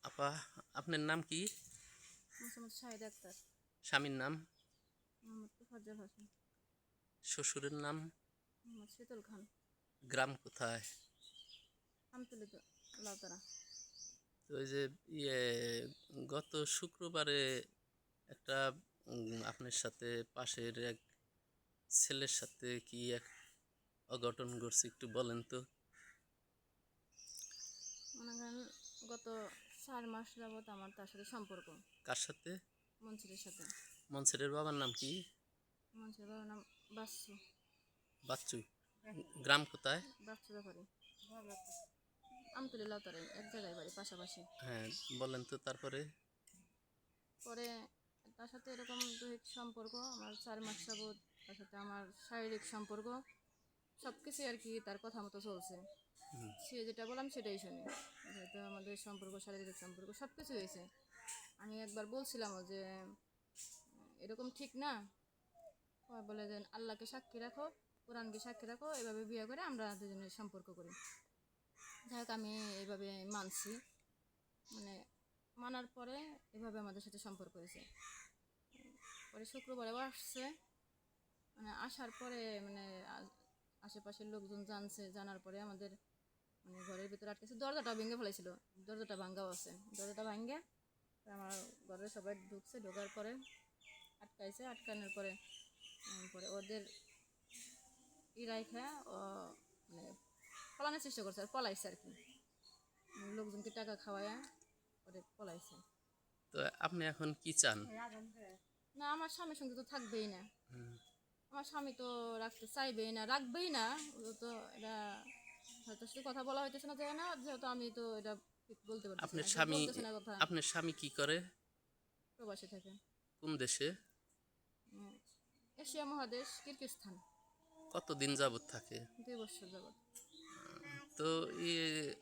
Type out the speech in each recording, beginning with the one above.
আপা, আপনার নাম কি? মোসাম্মদ শাহিদা আক্তার। স্বামীর নাম? মোহাম্মদ তোফাজ্জল হোসেন। শ্বশুরের নাম? মোহাম্মদ শীতল খান। গ্রাম কোথায়? আমতলী লাউতারা। তো ওই যে ইয়ে গত শুক্রবারে একটা আপনার সাথে পাশের এক ছেলের সাথে কি এক অঘটন ঘটছে, একটু বলেন তো। মনে করেন গত 4 মাস যাবৎ আমার তার সাথে সম্পর্ক। কার সাথে? মনসুরের সাথে। মনসুরের বাবার নাম কি? মনসুরের বাবার নাম বাচ্চু। বাচ্চু। গ্রাম কোথায়? বাচ্চু ব্যাপারে। আমতলী লাউতারাই এক জায়গায় বাড়ি পাশাপাশি। হ্যাঁ, বলেন তো তারপরে। পরে তার সাথে এরকম দৈহিক সম্পর্ক আমার 4 মাস যাবৎ, তার সাথে আমার শারীরিক সম্পর্ক সব কিছুই আর কি তার কথা মতো চলছে। সে যেটা বললাম সেটাই শুনি। যেহেতু আমাদের সম্পর্ক শারীরিক সম্পর্ক সব কিছু হয়েছে। আমি একবার বলছিলামও যে এরকম ঠিক না। বলে যে আল্লাহকে সাক্ষী রাখো, কোরআনকে সাক্ষী রাখো, এভাবে বিয়ে করে আমরা দুজনের সম্পর্ক করি। যাই হোক আমি এইভাবে মানছি, মানে মানার পরে এভাবে আমাদের সাথে সম্পর্ক হয়েছে। পরে শুক্রবারেও আসছে, মানে আসার পরে মানে আশেপাশের লোকজন জানছে, জানার পরে আমাদের মানে ঘরের ভিতরে আটকেছে, দরজাটা ভেঙে ফেলেছিল, দরজাটা ভাঙ্গাও আছে, দরজাটা ভাঙ্গে আমার ঘরের সবাই ঢুকছে, ঢোকার পরে আটকাইছে, আটকানোর পরে পরে ওদের রাইখা ও মানে পলানোর চেষ্টা করছে, আর পলাইছে আর কি, লোকজনকে টাকা খাওয়ায়া পরে পলাইছে। তো আপনি এখন কি চান? না, আমার স্বামীর সঙ্গে তো থাকবেই না, আমার স্বামী তো রাখতে চাইবেই না, রাখবেই না। ও তো এটা হয়তো সাথে কথা বলা হইতেছে না, যায় না, যেহেতু আমি তো এটা ঠিক বলতে পারতেছি না, আপনার সে স্বামী বলতেছে না কথা। আপনার স্বামী কি করে? প্রবাসী থাকে। কোন দেশে? এশিয়া মহাদেশ, কিরগিজস্তান। কতদিন যাবত থাকে? 2 বছর যাবত। তো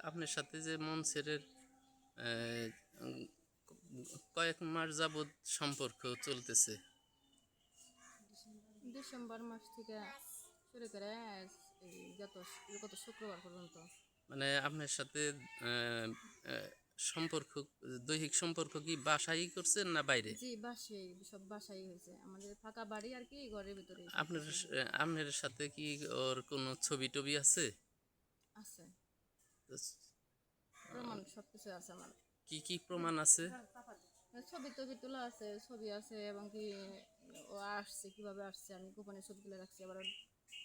আপনার সাথে যে মনসেরের কয়েক মাস যাবত সম্পর্ক চলতেছে, ডিসেম্বর মাস থেকে শুরু করে এই গত শুক্রবার পর্যন্ত। মানে আপনার সাথে আহ, আহ, সম্পর্ক, দৈহিক সম্পর্ক কি বাসায় করছেন না বাইরে? জি, বাসাই, সব বাসাই হয়েছে, আমাদের ফাঁকা বাড়ি আর কি, ঘরের ভিতরে সব আপনার কিছু আপনার সাথে কি ওর কোনো ছবি টবি আছে? আছে, তো প্রমাণ সব কিছু আছে আমার। কি কি প্রমাণ আছে? ছবি টবি তোলা আছে, ছবি আছে, এবং কি ও আসছে, কিভাবে আসছে আমি গোপনে ছবি তুলে রাখছি, আবার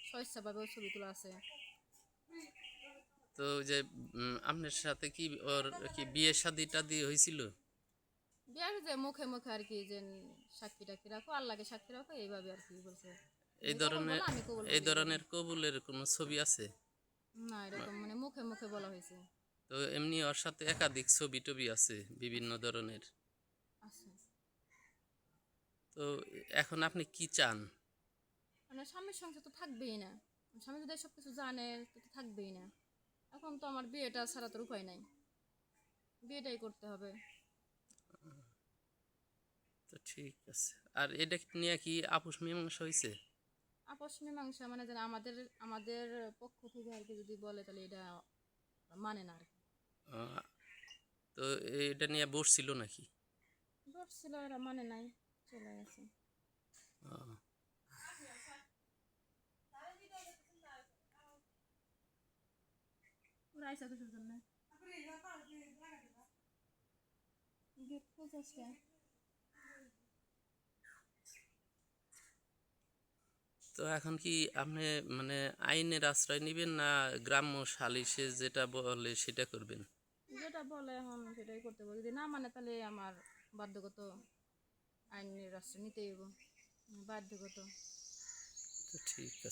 স্বেচ্ছাভাবেও ছবি তোলা আছে। তো ওই যে আপনার সাথে কি ওর কি বিয়ে শাদী টাদি হয়েছিল? বিয়ার যে মুখে মুখে আর কি, যে সাক্ষী টাক্ষী রাখো, আল্লাহকে সাক্ষী রাখো, এইভাবে আর কি বলছে। এই তুমি কবুল ধরনের বলো, আমি কবুল এই বলি, এইভাবে। ধরনের কবুলের কোনো ছবি আছে? না, এরকম মানে মুখে মুখে বলা হয়েছে। তো এমনি ওর সাথে একাধিক ছবি টবি আছে বিভিন্ন ধরনের। আছে। তো এখন আপনি কি চান? মানে স্বামীর সংসার তো থাকবেই না, স্বামী যদি সব কিছু জানে তো থাকবেই না। এখন তো আমার বিয়েটা ছাড়া তোর উপায় নাই, বিয়েটাই করতে হবে। তো ঠিক আছে। আর এটা নিয়ে কি আপোষ মীমাংসা হয়েছে? আপস মীমাংসা মানে যেন আমাদের আমাদের পক্ষ থেকে আর কি যদি বলে, তাহলে এটা মানে না আর কি। আহ, তো এটা নিয়ে বসছিল নাকি? বলছিল, এরা মানে নাই, চলে গেছে। আহ, ওরা আইসা কিসের জন্য? গেট খোঁজ আজকে। তো এখন কি আপনি মানে আইনের আশ্রয় নেবেন না গ্রাম্য সালিশে যেটা বলে সেটা করবেন? যেটা বলে এখন সেটাই করতে হবে, যদি না মানে তাহলে আমার বাধ্যগত আইনের রাস্তা নিতেই হবে, বাধ্যগত। তো ঠিক আছে।